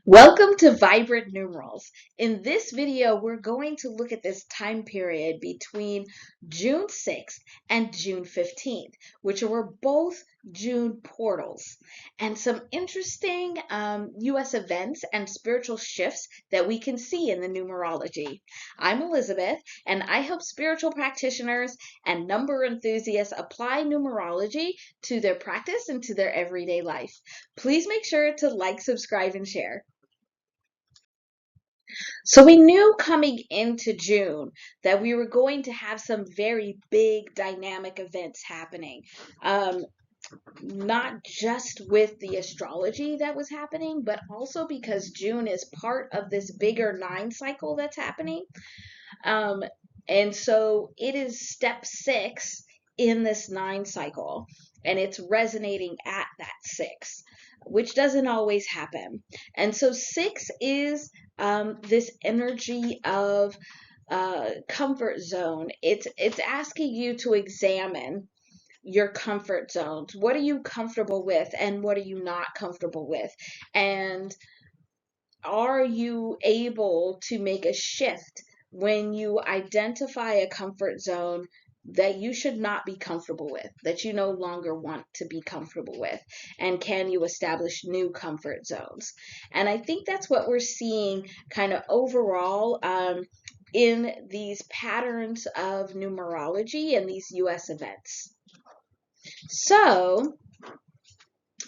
Welcome to Vibrant Numerals. In this video, we're going to look at this time period between June 6th and June 15th, which were both June portals, and some interesting US events and spiritual shifts that we can see in the numerology. I'm Elizabeth, and I help spiritual practitioners and number enthusiasts apply numerology to their practice and to their everyday life. Please make sure to like, subscribe, and share. So we knew coming into June that we were going to have some very big dynamic events happening. Not just with the astrology that was happening, but also because June is part of this bigger 9 cycle that's happening. Um, and so it is step 6 in this 9 cycle, and it's resonating at that 6, which doesn't always happen. And so 6 is this energy of comfort zone. It's asking you to examine your comfort zones. What are you comfortable with, and what are you not comfortable with? And are you able to make a shift when you identify a comfort zone that you should not be comfortable with, that you no longer want to be comfortable with? And can you establish new comfort zones? And I think that's what we're seeing kind of overall in these patterns of numerology and these US events. So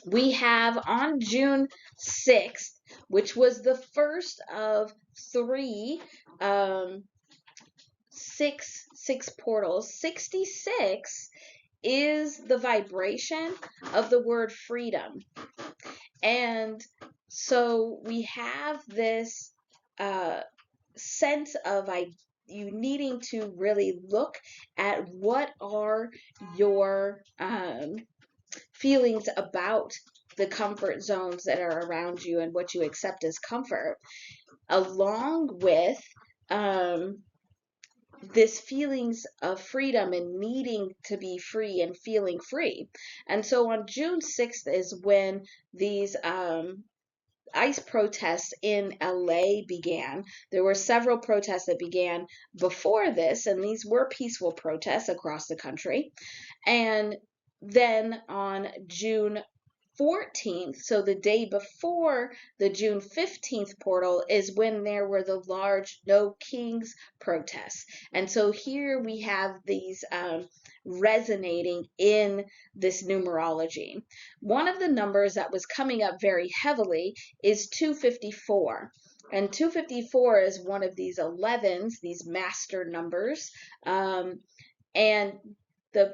we have on June 6th, which was the first of 3 six portals. 66 is the vibration of the word freedom. And so we have this sense of you needing to really look at what are your feelings about the comfort zones that are around you and what you accept as comfort, along with this feelings of freedom and needing to be free and feeling free. And so on June 6th is when these ICE protests in LA began. There were several protests that began before this, and these were peaceful protests across the country. And then on June 14th, so the day before the June 15th portal, is when there were the large No Kings protests. And so here we have these resonating in this numerology. One of the numbers that was coming up very heavily is 254. And 254 is one of these 11s, these master numbers. And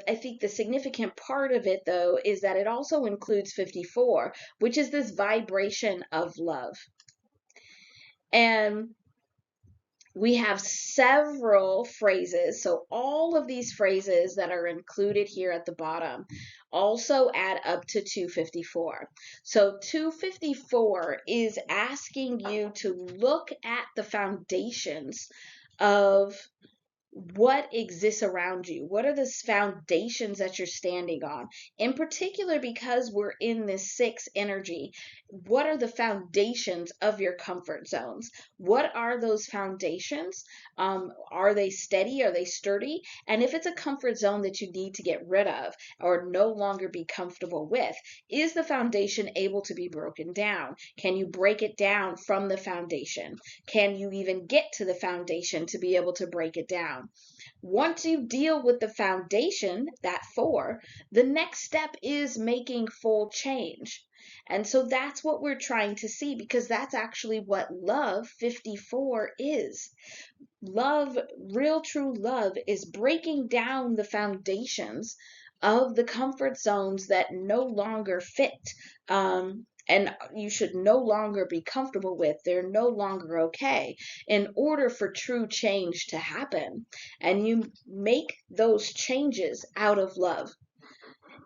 I think the significant part of it, though, is that it also includes 54, which is this vibration of love. And we have several phrases. So all of these phrases that are included here at the bottom also add up to 254. So 254 is asking you to look at the foundations of what exists around you. What are the foundations that you're standing on? In particular, because we're in this 6 energy, what are the foundations of your comfort zones? What are those foundations? Are they steady? Are they sturdy? And if it's a comfort zone that you need to get rid of or no longer be comfortable with, is the foundation able to be broken down? Can you break it down from the foundation? Can you even get to the foundation to be able to break it down? Once you deal with the foundation, that 4, the next step is making full change. And so that's what we're trying to see, because that's actually what love 54 is. Love, real true love, is breaking down the foundations of the comfort zones that no longer fit. And you should no longer be comfortable with, they're no longer okay, in order for true change to happen. And you make those changes out of love.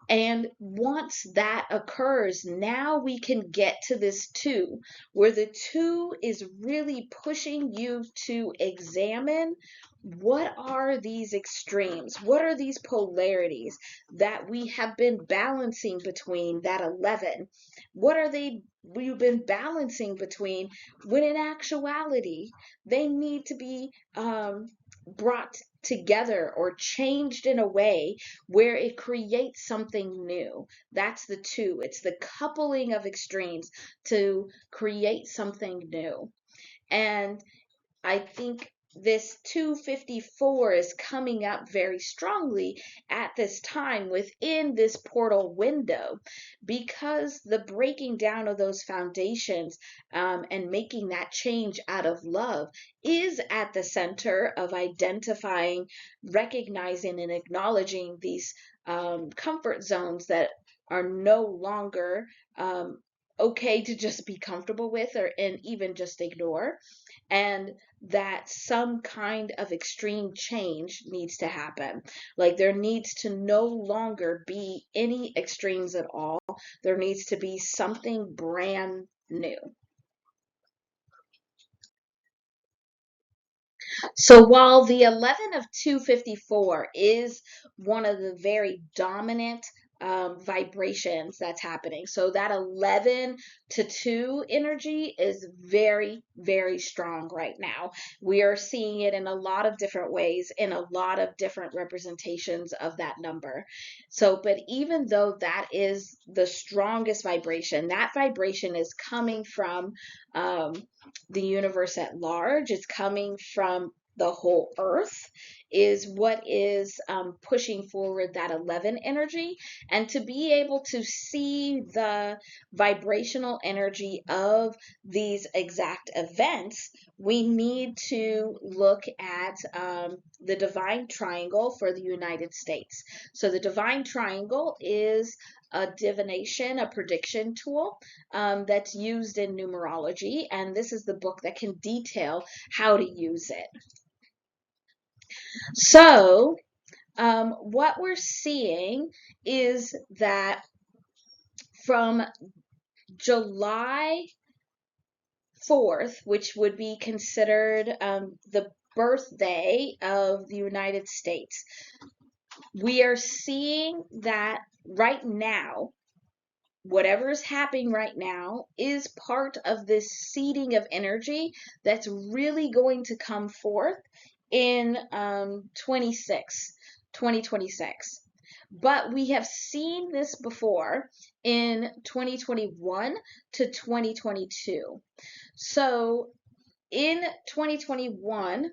And once that occurs, now we can get to this 2, where the 2 is really pushing you to examine what are these extremes? What are these polarities that we have been balancing between that 11? What are they we've been balancing between, when in actuality they need to be brought together or changed in a way where it creates something new. That's the two. It's the coupling of extremes to create something new. And I think this 254 is coming up very strongly at this time within this portal window, because the breaking down of those foundations and making that change out of love is at the center of identifying, recognizing, and acknowledging these comfort zones that are no longer okay to just be comfortable with, or and even just ignore, and that some kind of extreme change needs to happen. Like, there needs to no longer be any extremes at all. There needs to be something brand new. So while the 11 of 254 is one of the very dominant vibrations that's happening, so that 11 to 2 energy is very, very strong right now. We are seeing it in a lot of different ways, in a lot of different representations of that number. So, but even though that is the strongest vibration, that vibration is coming from um, the universe at large. It's coming from the whole earth, is what is pushing forward that 11 energy. And to be able to see the vibrational energy of these exact events, we need to look at the divine triangle for the United States. So the divine triangle is a divination, a prediction tool that's used in numerology, and this is the book that can detail how to use it. So, what we're seeing is that from July 4th, which would be considered the birthday of the United States, we are seeing that right now, whatever is happening right now is part of this seeding of energy that's really going to come forth in 2026. But we have seen this before in 2021 to 2022. So in 2021,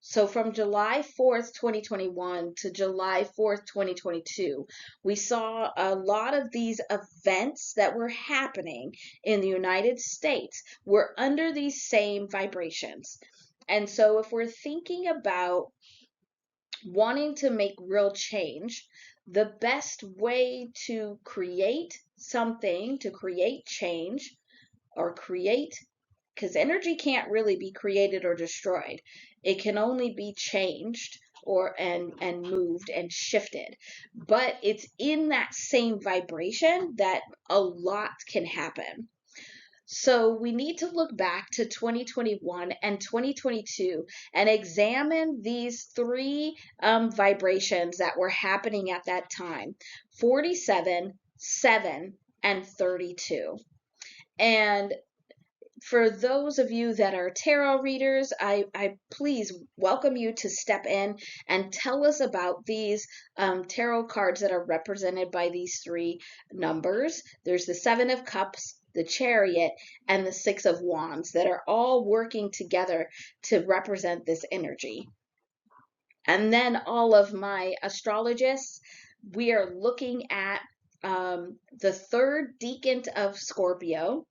so from July 4th, 2021 to July 4th, 2022, we saw a lot of these events that were happening in the United States were under these same vibrations. And so if we're thinking about wanting to make real change, the best way to create something, to create change, or create, because energy can't really be created or destroyed. It can only be changed or and moved and shifted. But it's in that same vibration that a lot can happen. So we need to look back to 2021 and 2022 and examine these three vibrations that were happening at that time: 47, 7, and 32. And for those of you that are tarot readers, I please welcome you to step in and tell us about these tarot cards that are represented by these three numbers. There's the 7 of Cups, the Chariot, and the 6 of Wands that are all working together to represent this energy. And then all of my astrologists, we are looking at the third decan of Scorpio,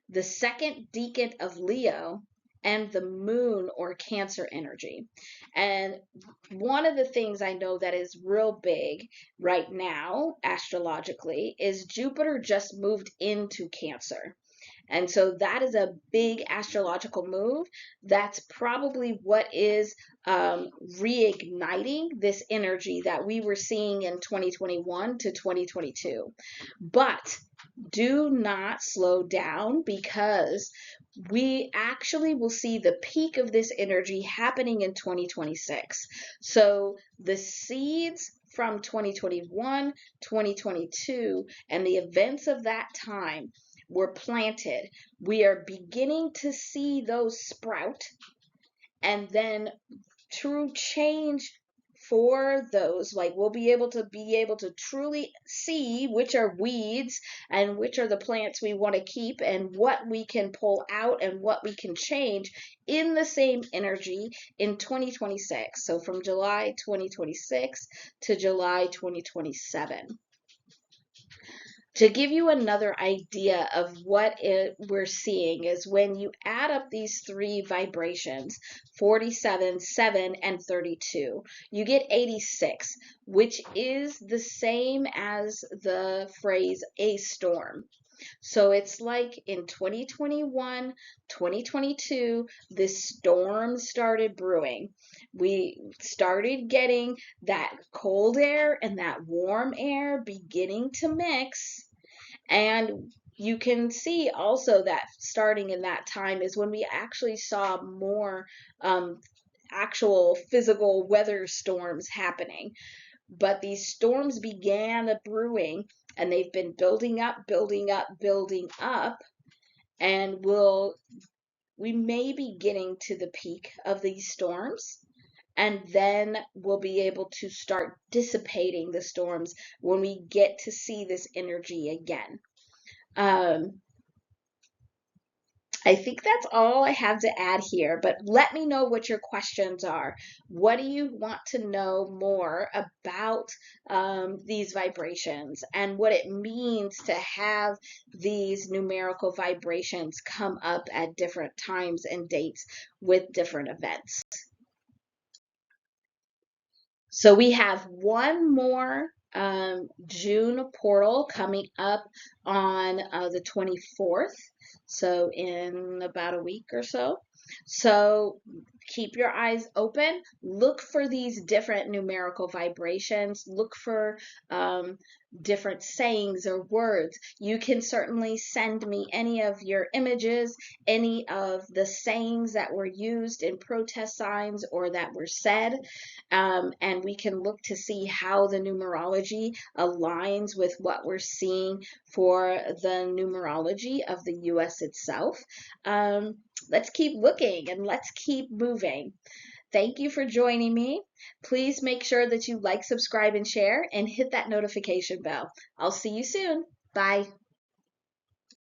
the second decan of Leo, and the moon or Cancer energy. And one of the things I know that is real big right now, astrologically, is Jupiter just moved into Cancer. And so that is a big astrological move. That's probably what is reigniting this energy that we were seeing in 2021 to 2022. But do not slow down, because we actually will see the peak of this energy happening in 2026. So the seeds from 2021, 2022, and the events of that time were planted. We are beginning to see those sprout, and then true change for those, like we'll be able to truly see which are weeds and which are the plants we want to keep, and what we can pull out and what we can change in the same energy in 2026. So from July 2026 to July 2027. To give you another idea of what we're seeing is when you add up these three vibrations, 47, 7, and 32, you get 86, which is the same as the phrase a storm. So it's like in 2021, 2022, this storm started brewing. We started getting that cold air and that warm air beginning to mix. And you can see also that starting in that time is when we actually saw more actual physical weather storms happening. But these storms began brewing, and they've been building up, building up, building up, and we may be getting to the peak of these storms, and then we'll be able to start dissipating the storms when we get to see this energy again. I think that's all I have to add here, but let me know what your questions are. What do you want to know more about these vibrations and what it means to have these numerical vibrations come up at different times and dates with different events? So we have one more June portal coming up on the 24th. So in about a week or so. So keep your eyes open. Look for these different numerical vibrations. Look for different sayings or words. You can certainly send me any of your images, any of the sayings that were used in protest signs or that were said, and we can look to see how the numerology aligns with what we're seeing for the numerology of the US itself. Let's keep looking and let's keep moving. Thank you for joining me. Please make sure that you like, subscribe, and share, and hit that notification bell. I'll see you soon. Bye.